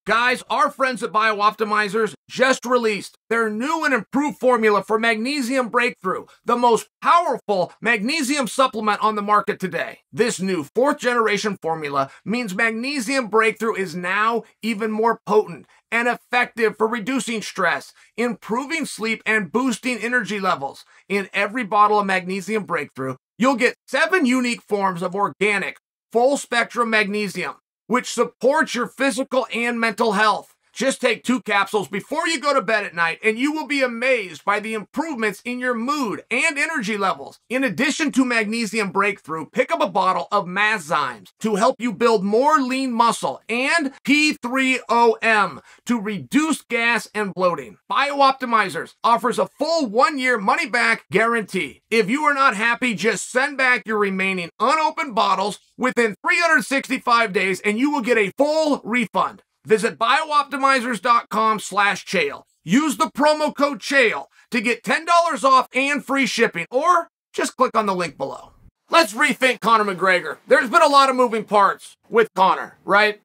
Guys, our friends at BioOptimizers just released their new and improved formula for Magnesium Breakthrough, the most powerful magnesium supplement on the market today. This new 4th generation formula means Magnesium Breakthrough is now even more potent and effective for reducing stress, improving sleep, and boosting energy levels. In every bottle of Magnesium Breakthrough, you'll get 7 unique forms of organic, full-spectrum magnesium, which supports your physical and mental health. Just take 2 capsules before you go to bed at night, and you will be amazed by the improvements in your mood and energy levels. In addition to Magnesium Breakthrough, pick up a bottle of Magnzymes to help you build more lean muscle, and P3OM to reduce gas and bloating. BioOptimizers offers a full 1-year money-back guarantee. If you are not happy, just send back your remaining unopened bottles within 365 days, and you will get a full refund. Visit biooptimizers.com/Chael. Use the promo code Chael to get $10 off and free shipping, or just click on the link below. Let's rethink Conor McGregor. There's been a lot of moving parts with Conor, right?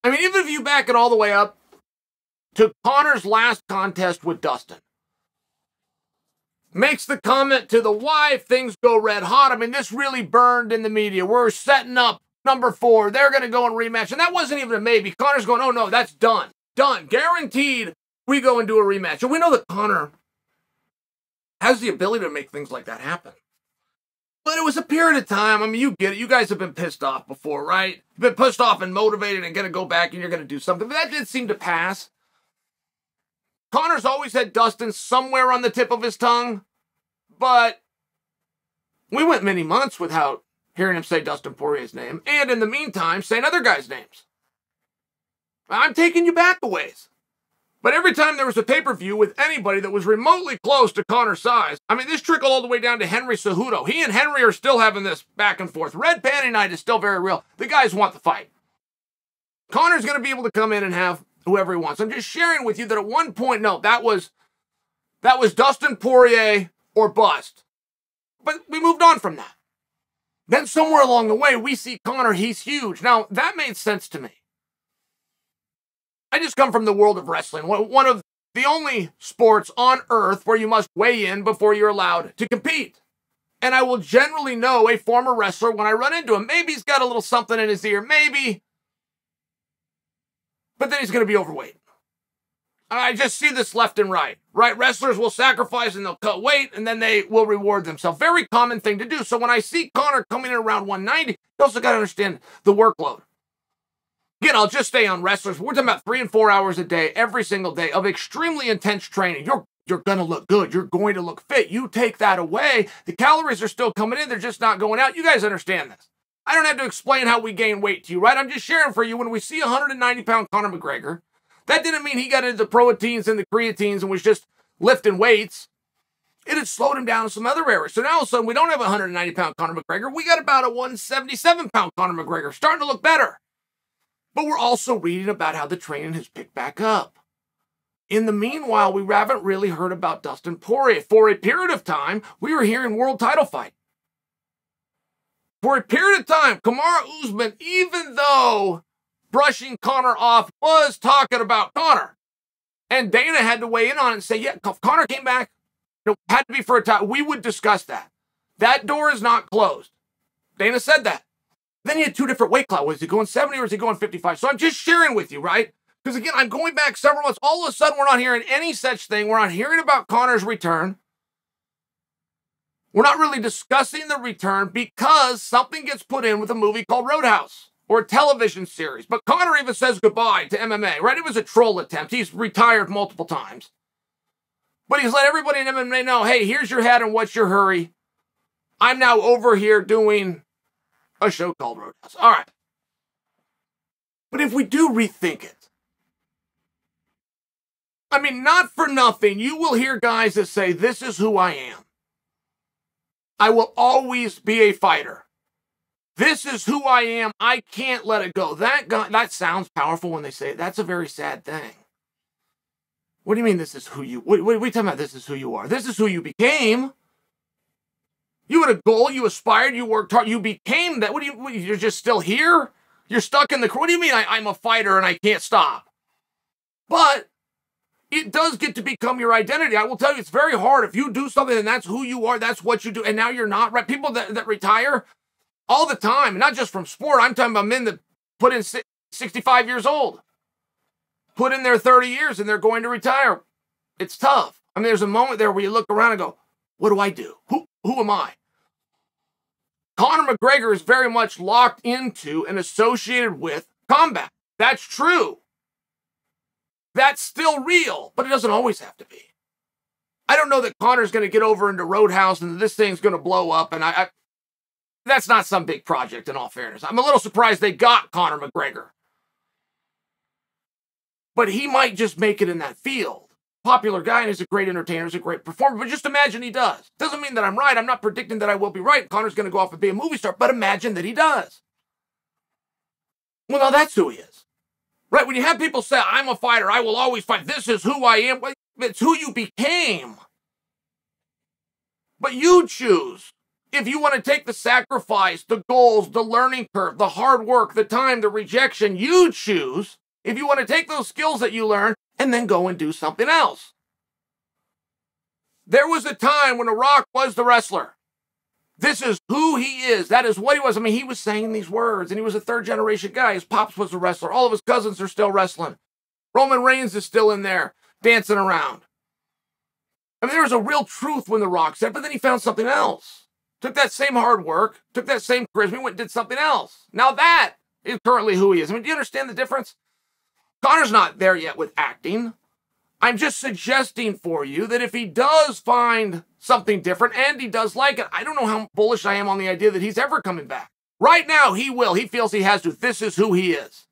I mean, even if you back it all the way up to Conor's last contest with Dustin, makes the comment to the wife, things go red hot. I mean, this really burned in the media. We're setting up number 4, they're going to go and rematch. And that wasn't even a maybe. Conor's going, oh no, that's done. Done. Guaranteed we go and do a rematch. And we know that Conor has the ability to make things like that happen. But it was a period of time. I mean, you get it. You guys have been pissed off before, right? You've been pissed off and motivated and going to go back and you're going to do something. But that did seem to pass. Conor's always had Dustin somewhere on the tip of his tongue. But we went many months without hearing him say Dustin Poirier's name, and in the meantime, saying other guys' names. I'm taking you back a ways. But every time there was a pay-per-view with anybody that was remotely close to Conor's size, I mean, this trickled all the way down to Henry Cejudo. He and Henry are still having this back and forth. Red Panty Night is still very real. The guys want the fight. Conor's going to be able to come in and have whoever he wants. I'm just sharing with you that at one point, no, that was Dustin Poirier or bust. But we moved on from that. Then somewhere along the way, we see Conor, he's huge. Now, that made sense to me. I just come from the world of wrestling, one of the only sports on earth where you must weigh in before you're allowed to compete. And I will generally know a former wrestler when I run into him. Maybe he's got a little something in his ear, maybe. But then he's going to be overweight. I just see this left and right. Wrestlers will sacrifice and they'll cut weight and then they will reward themselves. Very common thing to do. So when I see Conor coming in around 190, you also got to understand the workload. Again, I'll just stay on wrestlers. We're talking about 3 and 4 hours a day, every single day of extremely intense training. You're going to look good. You're going to look fit. You take that away, the calories are still coming in. They're just not going out. You guys understand this. I don't have to explain how we gain weight to you, right? I'm just sharing for you when we see 190-pound Conor McGregor. That didn't mean he got into the proteins and the creatines and was just lifting weights. It had slowed him down in some other areas. So now all of a sudden, we don't have a 190-pound Conor McGregor. We got about a 177-pound Conor McGregor, starting to look better. But we're also reading about how the training has picked back up. In the meanwhile, we haven't really heard about Dustin Poirier. For a period of time, we were hearing world title fight. For a period of time, Kamaru Usman, even though brushing Conor off, was talking about Conor. And Dana had to weigh in on it and say, yeah, if Conor came back, it had to be for a title. We would discuss that. That door is not closed. Dana said that. Then you had 2 different weight classes. Was he going 70 or is he going 55? So I'm just sharing with you, right? Because again, I'm going back several months. All of a sudden, we're not hearing any such thing. We're not hearing about Conor's return. We're not really discussing the return because something gets put in with a movie called Roadhouse or a television series. But Conor even says goodbye to MMA, right? It was a troll attempt. He's retired multiple times. But he's let everybody in MMA know, hey, here's your hat and what's your hurry. I'm now over here doing a show called Roadhouse. All right. But if we do rethink it, I mean, not for nothing, you will hear guys that say, this is who I am. I will always be a fighter. This is who I am. I can't let it go. That sounds powerful when they say it. That's a very sad thing. What do you mean this is who you... What are we talking about this is who you are? This is who you became. You had a goal. You aspired. You worked hard. You became that. You're just still here? You're stuck in the... What do you mean I'm a fighter and I can't stop? But it does get to become your identity. I will tell you, it's very hard. If you do something and that's who you are, that's what you do, and now you're not, right? People that retire all the time, not just from sport. I'm talking about men that put in 65 years old, put in their 30 years, and they're going to retire. It's tough. I mean, there's a moment there where you look around and go, what do I do? Who am I? Conor McGregor is very much locked into and associated with combat. That's true. That's still real, but it doesn't always have to be. I don't know that Conor's going to get over into Roadhouse and this thing's going to blow up, and that's not some big project, in all fairness. I'm a little surprised they got Conor McGregor. But he might just make it in that field. Popular guy, and he's a great entertainer, he's a great performer, but just imagine he does. Doesn't mean that I'm right. I'm not predicting that I will be right. Conor's going to go off and be a movie star, but imagine that he does. Well, now that's who he is. Right? When you have people say, I'm a fighter, I will always fight, this is who I am, well, it's who you became. But you choose. If you want to take the sacrifice, the goals, the learning curve, the hard work, the time, the rejection, you choose. If you want to take those skills that you learn and then go and do something else. There was a time when The Rock was the wrestler. This is who he is. That is what he was. I mean, he was saying these words, and he was a third-generation guy. His pops was a wrestler. All of his cousins are still wrestling. Roman Reigns is still in there, dancing around. I mean, there was a real truth when The Rock said, but then he found something else. Took that same hard work, took that same charisma, went and did something else. Now that is currently who he is. I mean, do you understand the difference? Conor's not there yet with acting. I'm just suggesting for you that if he does find something different, and he does like it, I don't know how bullish I am on the idea that he's ever coming back. Right now, he will. He feels he has to. This is who he is.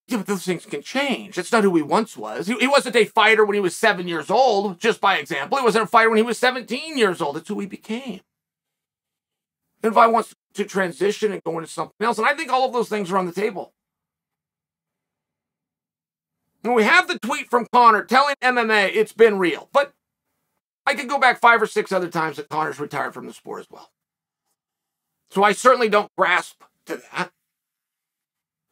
Yeah, but those things can change. It's not who he once was. He wasn't a fighter when he was 7 years old, just by example. He wasn't a fighter when he was 17 years old. It's who he became. And if I want to transition and go into something else, and I think all of those things are on the table. When we have the tweet from Conor telling MMA it's been real, but I could go back 5 or 6 other times that Conor's retired from the sport as well. So I certainly don't grasp to that.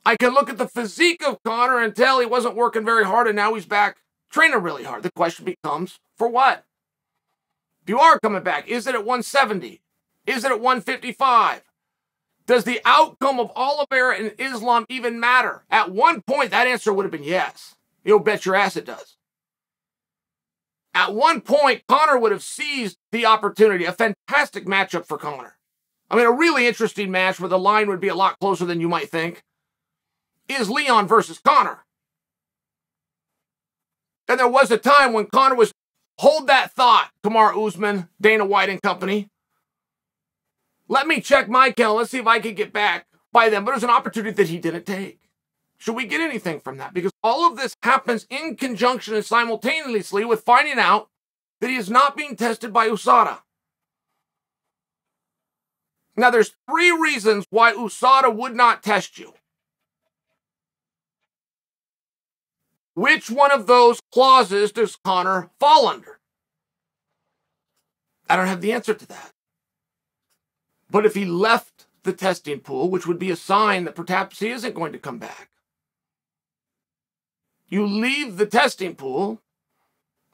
I can look at the physique of Conor and tell he wasn't working very hard and now he's back training really hard. The question becomes, for what? If you are coming back, is it at 170? Is it at 155? Does the outcome of Oliveira and Islam even matter? At one point, that answer would have been yes. You'll bet your ass it does. At one point, Conor would have seized the opportunity. A fantastic matchup for Conor. I mean, a really interesting match where the line would be a lot closer than you might think is Leon versus Conor. And there was a time when Conor was, hold that thought, Kamaru Usman, Dana White and company. Let me check my calendar. Let's see if I can get back by then. But it was an opportunity that he didn't take. Should we get anything from that? Because all of this happens in conjunction and simultaneously with finding out that he is not being tested by USADA. Now, there's 3 reasons why USADA would not test you. Which one of those clauses does Conor fall under? I don't have the answer to that. But if he left the testing pool, which would be a sign that perhaps he isn't going to come back, you leave the testing pool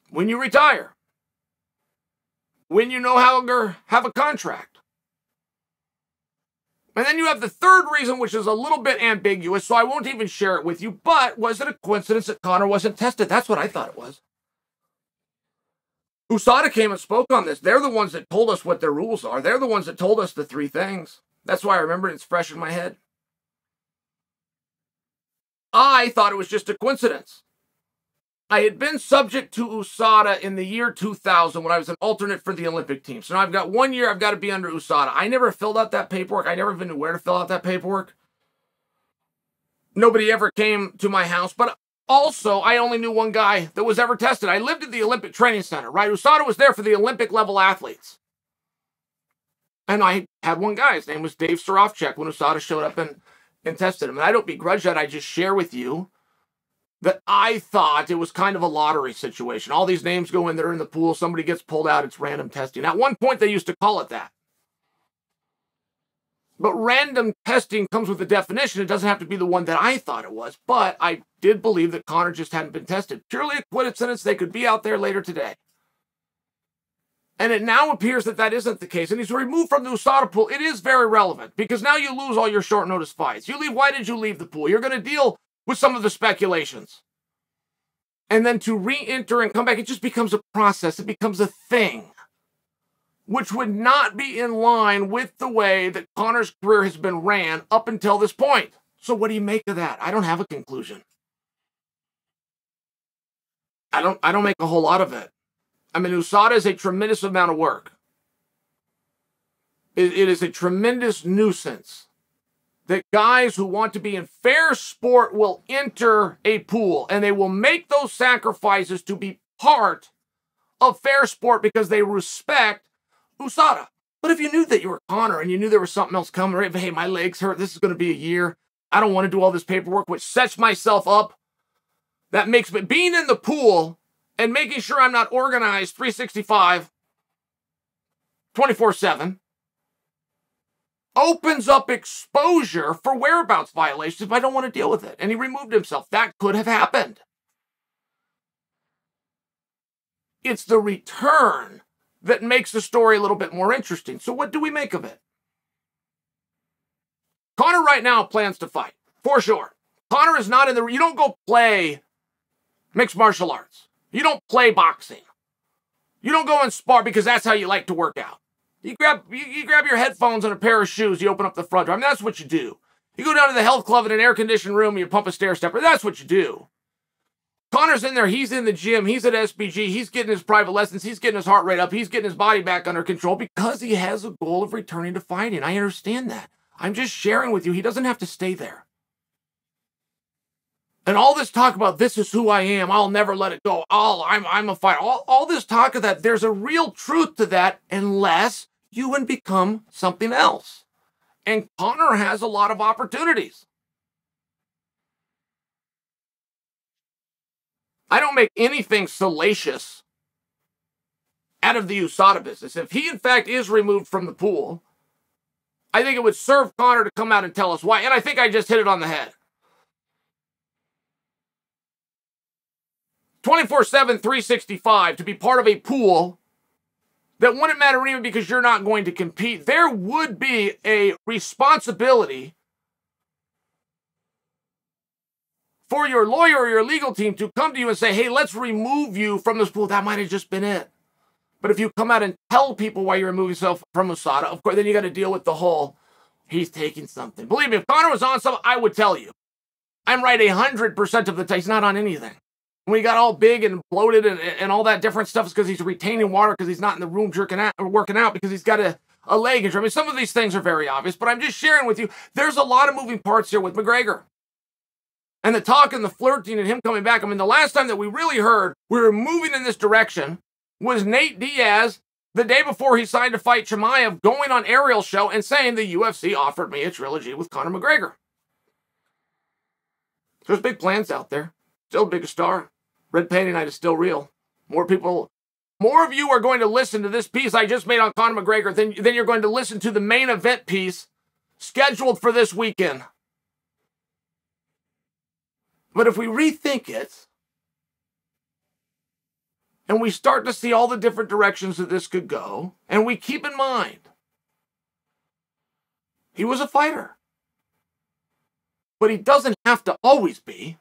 when you retire, when you no longer have a contract. And then you have the third reason, which is a little bit ambiguous, so I won't even share it with you, but was it a coincidence that Conor wasn't tested? That's what I thought it was. USADA came and spoke on this. They're the ones that told us what their rules are. They're the ones that told us the 3 things. That's why I remember it. It's fresh in my head. I thought it was just a coincidence. I had been subject to USADA in the year 2000 when I was an alternate for the Olympic team. So now I've got 1 year I've got to be under USADA. I never filled out that paperwork. I never even knew where to fill out that paperwork. Nobody ever came to my house. But also, I only knew one guy that was ever tested. I lived at the Olympic Training Center, right? USADA was there for the Olympic level athletes. And I had one guy. His name was Dave Sarofchek when USADA showed up and tested him. And I don't begrudge that. I just share with you that I thought it was kind of a lottery situation. All these names go in, they're in the pool, somebody gets pulled out, it's random testing. At one point, they used to call it that. But random testing comes with a definition. It doesn't have to be the one that I thought it was. But I did believe that Conor just hadn't been tested. Purely a coincidence, they could be out there later today. And it now appears that that isn't the case. And he's removed from the USADA pool. It is very relevant because now you lose all your short notice fights. You leave. Why did you leave the pool? You're going to deal with some of the speculations. And then to re-enter and come back, it just becomes a process. It becomes a thing, which would not be in line with the way that Conor's career has been ran up until this point. So what do you make of that? I don't have a conclusion. I don't make a whole lot of it. I mean, USADA is a tremendous amount of work. It is a tremendous nuisance that guys who want to be in fair sport will enter a pool and they will make those sacrifices to be part of fair sport because they respect USADA. But if you knew that you were Conor and you knew there was something else coming, right? Hey, my legs hurt. This is going to be a year. I don't want to do all this paperwork, which sets myself up. That makes me being in the pool and making sure I'm not organized 365, 24/7, opens up exposure for whereabouts violations if I don't want to deal with it. And he removed himself. That could have happened. It's the return that makes the story a little bit more interesting. So what do we make of it? Conor right now plans to fight, for sure. Conor is not in the... You don't go play mixed martial arts. You don't play boxing. You don't go and spar because that's how you like to work out. You grab your headphones and a pair of shoes, you open up the front door. I mean, that's what you do. You go down to the health club in an air-conditioned room and you pump a stair stepper. That's what you do. Conor's in there. He's in the gym. He's at SBG. He's getting his private lessons. He's getting his heart rate up. He's getting his body back under control because he has a goal of returning to fighting. I understand that. I'm just sharing with you. He doesn't have to stay there. And all this talk about this is who I am, I'll never let it go, I'm a fighter, all this talk of that, there's a real truth to that unless you can become something else. And Conor has a lot of opportunities. I don't make anything salacious out of the USADA business. If he, in fact, is removed from the pool, I think it would serve Conor to come out and tell us why. And I think I just hit it on the head. 24/7, 365, to be part of a pool that wouldn't matter even because you're not going to compete. There would be a responsibility for your lawyer or your legal team to come to you and say, hey, let's remove you from this pool. That might have just been it. But if you come out and tell people why you remove yourself from USADA, of course, then you got to deal with the whole, he's taking something. Believe me, if Conor was on something, I would tell you. I'm right 100% of the time. He's not on anything. When he got all big and bloated and all that different stuff, is because he's retaining water, because he's not in the room jerking out or working out, because he's got a leg injury. I mean, some of these things are very obvious, but I'm just sharing with you, there's a lot of moving parts here with McGregor. And the talk and the flirting and him coming back. I mean, the last time that we really heard we were moving in this direction was Nate Diaz, the day before he signed to fight Chimaev, going on Ariel's show and saying the UFC offered me a trilogy with Conor McGregor. There's big plans out there. Still a big star. Red Painting Night is still real. More of you are going to listen to this piece I just made on Conor McGregor than you're going to listen to the main event piece scheduled for this weekend. But if we rethink it, and we start to see all the different directions that this could go, and we keep in mind, he was a fighter. But he doesn't have to always be.